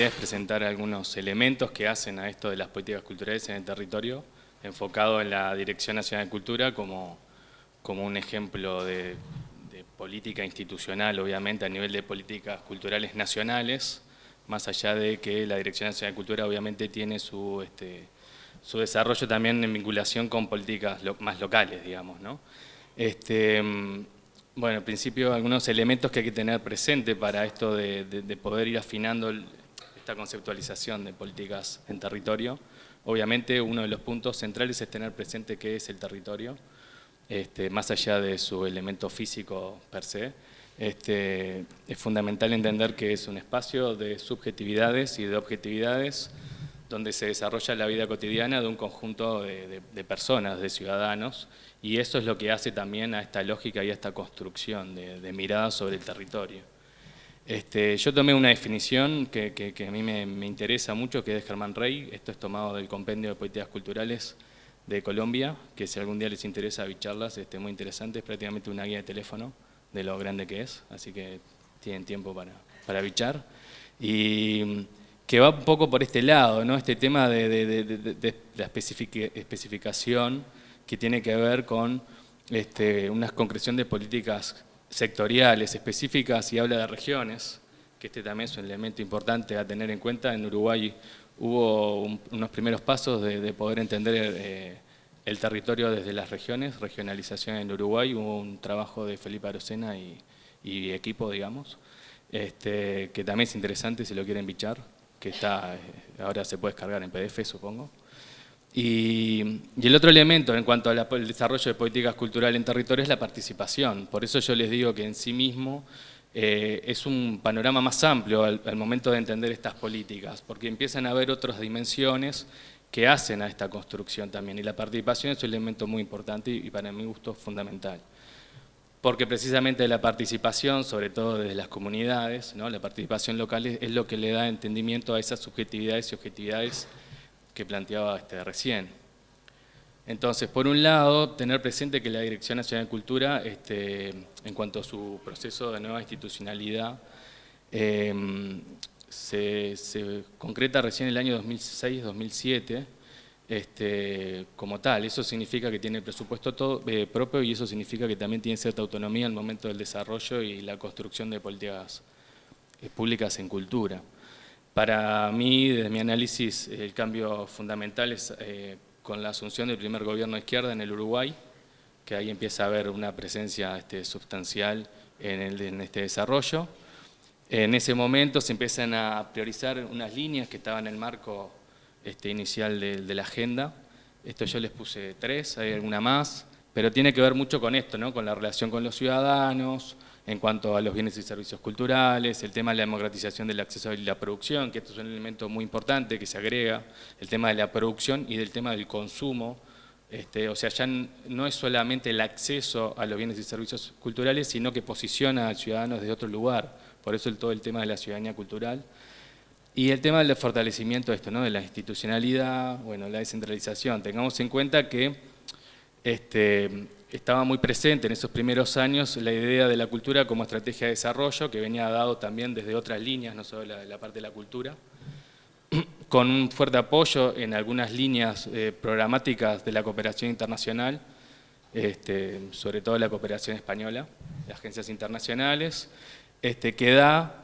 idea es presentar algunos elementos que hacen a esto de las políticas culturales en el territorio, enfocado en la Dirección Nacional de Cultura como un ejemplo de política institucional, obviamente, a nivel de políticas culturales nacionales, más allá de que la Dirección Nacional de Cultura obviamente tiene su desarrollo también en vinculación con políticas más locales, digamos, ¿no? Bueno, en principio algunos elementos que hay que tener presente para esto de poder ir afinando esta conceptualización de políticas en territorio. Obviamente uno de los puntos centrales es tener presente qué es el territorio, más allá de su elemento físico per se. Es fundamental entender que es un espacio de subjetividades y de objetividades donde se desarrolla la vida cotidiana de un conjunto de personas, de ciudadanos, y eso es lo que hace también a esta lógica y a esta construcción de mirada sobre el territorio. Yo tomé una definición que a mí me interesa mucho, que es de Germán Rey. Esto es tomado del Compendio de Políticas Culturales de Colombia, que si algún día les interesa bicharlas, muy interesante, es prácticamente una guía de teléfono de lo grande que es, así que tienen tiempo para bichar. Y que va un poco por este lado, ¿no? Este tema de la especificación que tiene que ver con una concreción de políticas sectoriales específicas y habla de regiones, que también es un elemento importante a tener en cuenta. En Uruguay hubo unos primeros pasos de poder entender el territorio desde las regiones, regionalización en Uruguay. Hubo un trabajo de Felipe Arocena y equipo, digamos, que también es interesante si lo quieren bichar, que está, ahora se puede descargar en PDF, supongo. Y el otro elemento en cuanto al desarrollo de políticas culturales en territorio es la participación. Por eso yo les digo que en sí mismo es un panorama más amplio al momento de entender estas políticas, porque empiezan a haber otras dimensiones que hacen a esta construcción también. Y la participación es un elemento muy importante y para mi gusto fundamental. Porque precisamente la participación, sobre todo desde las comunidades, ¿no? La participación local es lo que le da entendimiento a esas subjetividades y objetividades que planteaba recién. Entonces, por un lado, tener presente que la Dirección Nacional de Cultura, en cuanto a su proceso de nueva institucionalidad, se concreta recién en el año 2006-2007, como tal. Eso significa que tiene presupuesto propio y eso significa que también tiene cierta autonomía en el momento del desarrollo y la construcción de políticas públicas en cultura. Para mí, desde mi análisis, el cambio fundamental es con la asunción del primer gobierno de izquierda en el Uruguay, que ahí empieza a haber una presencia sustancial en este desarrollo. En ese momento se empiezan a priorizar unas líneas que estaban en el marco inicial de la agenda. Esto yo les puse 3, hay alguna más, pero tiene que ver mucho con esto, ¿no? Con la relación con los ciudadanos, en cuanto a los bienes y servicios culturales, el tema de la democratización del acceso y la producción, que esto es un elemento muy importante que se agrega, el tema de la producción y del tema del consumo. O sea, ya no es solamente el acceso a los bienes y servicios culturales, sino que posiciona al ciudadano desde otro lugar. Por eso todo el tema de la ciudadanía cultural. Y el tema del fortalecimiento de esto, ¿no? De la institucionalidad, bueno, la descentralización. Tengamos en cuenta que estaba muy presente en esos primeros años la idea de la cultura como estrategia de desarrollo, que venía dado también desde otras líneas, no solo la parte de la cultura, con un fuerte apoyo en algunas líneas programáticas de la cooperación internacional, sobre todo la cooperación española, de agencias internacionales, que da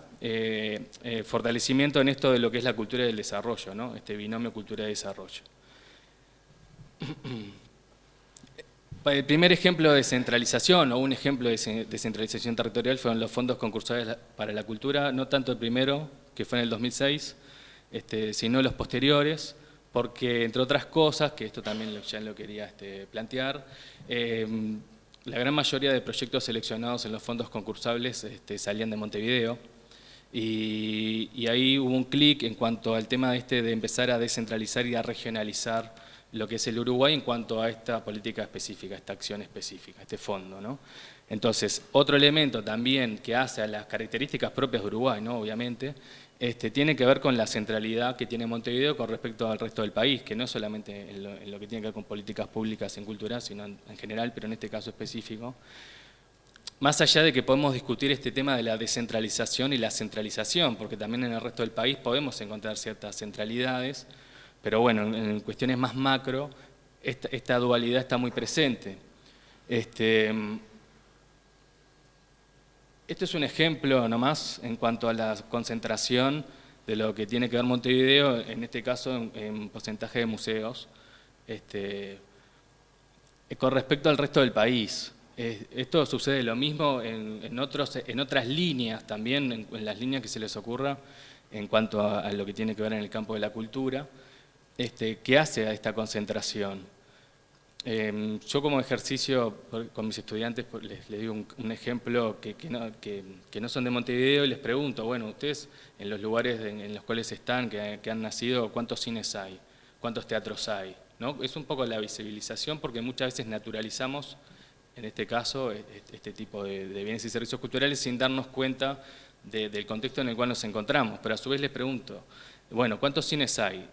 fortalecimiento en esto de lo que es la cultura del desarrollo, ¿no? Este binomio cultura y desarrollo. El primer ejemplo de descentralización o un ejemplo de descentralización territorial fueron los fondos concursales para la cultura, no tanto el primero, que fue en el 2006, sino los posteriores, porque entre otras cosas, que esto también ya lo quería plantear, la gran mayoría de proyectos seleccionados en los fondos concursables salían de Montevideo, y ahí hubo un clic en cuanto al tema de empezar a descentralizar y a regionalizar lo que es el Uruguay en cuanto a esta política específica, esta acción específica, este fondo, ¿no? Entonces, otro elemento también que hace a las características propias de Uruguay, ¿no? Obviamente, tiene que ver con la centralidad que tiene Montevideo con respecto al resto del país, que no solamente en lo que tiene que ver con políticas públicas en cultura, sino en general, pero en este caso específico. más allá de que podemos discutir este tema de la descentralización y la centralización, porque también en el resto del país podemos encontrar ciertas centralidades, pero bueno, en cuestiones más macro, esta dualidad está muy presente. Esto es un ejemplo nomás en cuanto a la concentración de lo que tiene que ver Montevideo, en este caso en porcentaje de museos, con respecto al resto del país. Esto sucede lo mismo en otras líneas también, en las líneas que se les ocurra en cuanto a lo que tiene que ver en el campo de la cultura, que hace a esta concentración. Yo como ejercicio con mis estudiantes les digo un ejemplo que no son de Montevideo y les pregunto, bueno, ustedes en los lugares en los cuales están, que han nacido, ¿cuántos cines hay? ¿Cuántos teatros hay? ¿No? Es un poco la visibilización porque muchas veces naturalizamos, en este caso, este tipo de bienes y servicios culturales sin darnos cuenta del contexto en el cual nos encontramos. Pero a su vez les pregunto, bueno, ¿cuántos cines hay?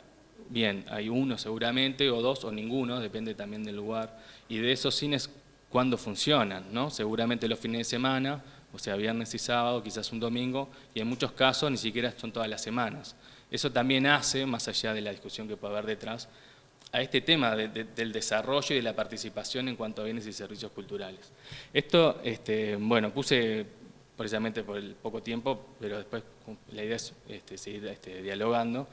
Bien, hay uno seguramente, o dos, o ninguno, depende también del lugar. Y de esos cines, ¿cuándo funcionan? ¿No? Seguramente los fines de semana, o sea, viernes y sábado, quizás un domingo, y en muchos casos ni siquiera son todas las semanas. Eso también hace, más allá de la discusión que puede haber detrás, a este tema del desarrollo y de la participación en cuanto a bienes y servicios culturales. Esto, bueno, puse precisamente por el poco tiempo, pero después la idea es seguir dialogando,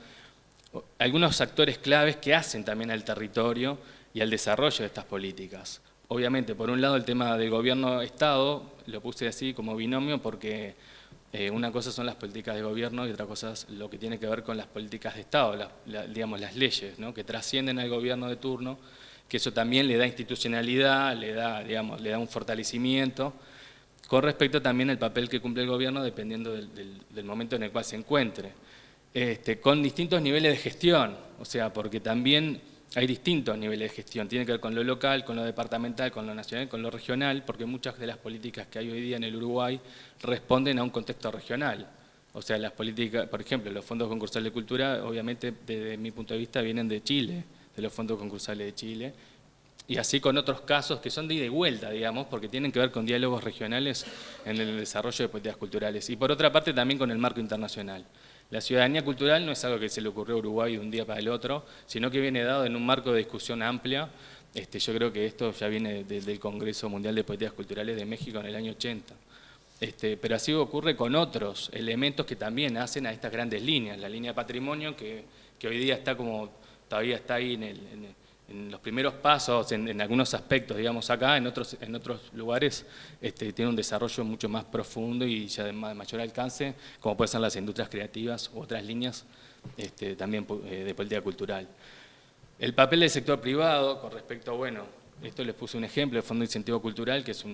algunos actores claves que hacen también al territorio y al desarrollo de estas políticas. Obviamente, por un lado, el tema del gobierno-estado, lo puse así como binomio porque una cosa son las políticas de gobierno y otra cosa es lo que tiene que ver con las políticas de Estado, digamos las leyes, ¿no? Que trascienden al gobierno de turno, que eso también le da institucionalidad, le da un fortalecimiento, con respecto también al papel que cumple el gobierno dependiendo del momento en el cual se encuentre. Con distintos niveles de gestión, o sea, porque también hay distintos niveles de gestión, tiene que ver con lo local, con lo departamental, con lo nacional, con lo regional, porque muchas de las políticas que hay hoy día en el Uruguay responden a un contexto regional. O sea, las políticas, por ejemplo, los fondos concursales de cultura, obviamente, desde mi punto de vista, vienen de Chile, de los fondos concursales de Chile, y así con otros casos que son de ida y vuelta, digamos, porque tienen que ver con diálogos regionales en el desarrollo de políticas culturales. Y por otra parte, también con el marco internacional. La ciudadanía cultural no es algo que se le ocurrió a Uruguay de un día para el otro, sino que viene dado en un marco de discusión amplia. Yo creo que esto ya viene desde el Congreso Mundial de Políticas Culturales de México en el año 80. Pero así ocurre con otros elementos que también hacen a estas grandes líneas. La línea de patrimonio, que hoy día está todavía está ahí en los primeros pasos, en algunos aspectos, digamos acá, en otros lugares tiene un desarrollo mucho más profundo y ya de mayor alcance, como pueden ser las industrias creativas u otras líneas también de política cultural. El papel del sector privado con respecto, bueno, esto les puse un ejemplo, el Fondo de Incentivo Cultural, que es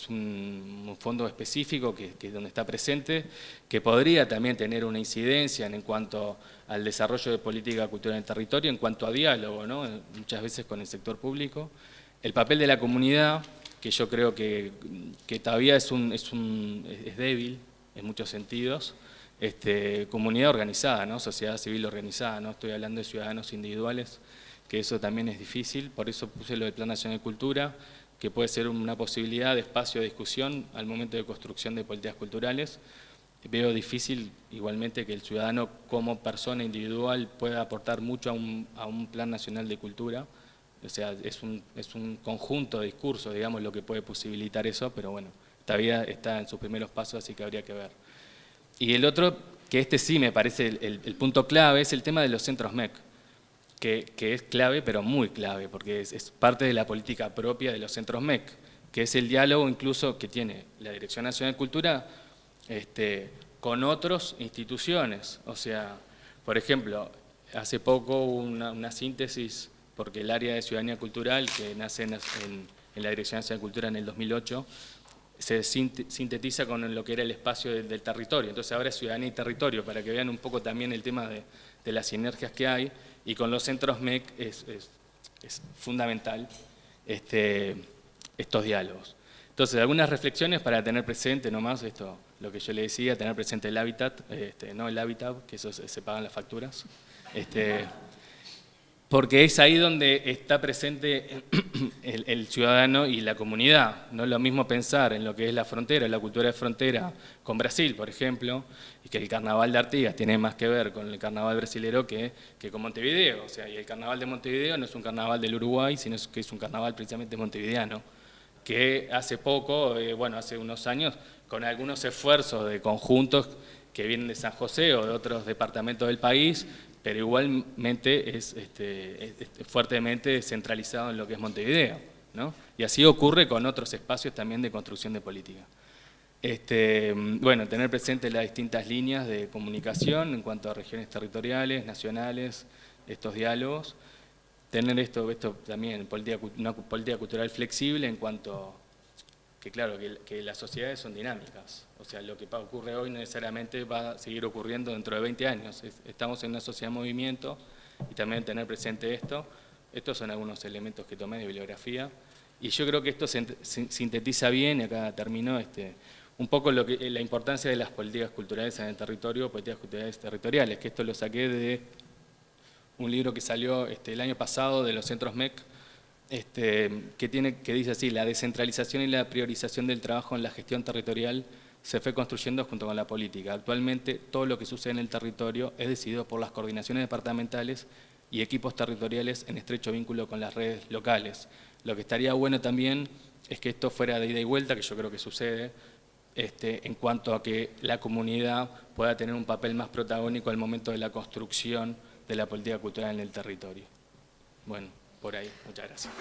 un fondo específico que es donde está presente, que podría también tener una incidencia en cuanto al desarrollo de política cultural en el territorio, en cuanto a diálogo, ¿no? Muchas veces con el sector público. El papel de la comunidad, que yo creo que todavía es débil en muchos sentidos. Comunidad organizada, ¿no? Sociedad civil organizada, no estoy hablando de ciudadanos individuales, que eso también es difícil, por eso puse lo del Plan Nacional de Cultura, que puede ser una posibilidad de espacio de discusión al momento de construcción de políticas culturales. Veo difícil igualmente que el ciudadano como persona individual pueda aportar mucho a un Plan Nacional de Cultura, o sea, es un conjunto de discursos, digamos, lo que puede posibilitar eso, pero bueno, todavía está en sus primeros pasos, así que habría que ver. Y el otro, que sí me parece el punto clave, es el tema de los centros MEC, que es clave, pero muy clave, porque es parte de la política propia de los centros MEC, que es el diálogo incluso que tiene la Dirección Nacional de Cultura con otras instituciones. O sea, por ejemplo, hace poco hubo una síntesis, porque el área de ciudadanía cultural, que nace en la Dirección Nacional de Cultura en el 2008, se sintetiza con lo que era el espacio del territorio. Entonces ahora es ciudadanía y territorio, para que vean un poco también el tema de las sinergias que hay, y con los centros MEC es fundamental estos diálogos. Entonces, algunas reflexiones para tener presente nomás esto, lo que yo le decía, tener presente el hábitat, no el hábitat, que eso se pagan las facturas. Porque es ahí donde está presente el ciudadano y la comunidad. No es lo mismo pensar en lo que es la frontera, la cultura de frontera con Brasil, por ejemplo, y que el carnaval de Artigas tiene más que ver con el carnaval brasilero que con Montevideo. O sea, y el carnaval de Montevideo no es un carnaval del Uruguay, sino que es un carnaval precisamente montevideano, que hace poco, bueno, hace unos años, con algunos esfuerzos de conjuntos que vienen de San José o de otros departamentos del país, pero igualmente es fuertemente centralizado en lo que es Montevideo, ¿no? Y así ocurre con otros espacios también de construcción de política. Bueno, tener presente las distintas líneas de comunicación en cuanto a regiones territoriales, nacionales, estos diálogos. Tener esto también, una política cultural flexible en cuanto que claro, que las sociedades son dinámicas. O sea, lo que ocurre hoy no necesariamente va a seguir ocurriendo dentro de 20 años. Estamos en una sociedad en movimiento y también tener presente esto. Estos son algunos elementos que tomé de bibliografía. Y yo creo que esto sintetiza bien, y acá termino, un poco la importancia de las políticas culturales en el territorio, políticas culturales territoriales, que esto lo saqué de un libro que salió el año pasado de los centros MEC, que dice así: la descentralización y la priorización del trabajo en la gestión territorial se fue construyendo junto con la política. Actualmente todo lo que sucede en el territorio es decidido por las coordinaciones departamentales y equipos territoriales en estrecho vínculo con las redes locales. Lo que estaría bueno también es que esto fuera de ida y vuelta, que yo creo que sucede, en cuanto a que la comunidad pueda tener un papel más protagónico al momento de la construcción de la política cultural en el territorio. Bueno, por ahí. Muchas gracias.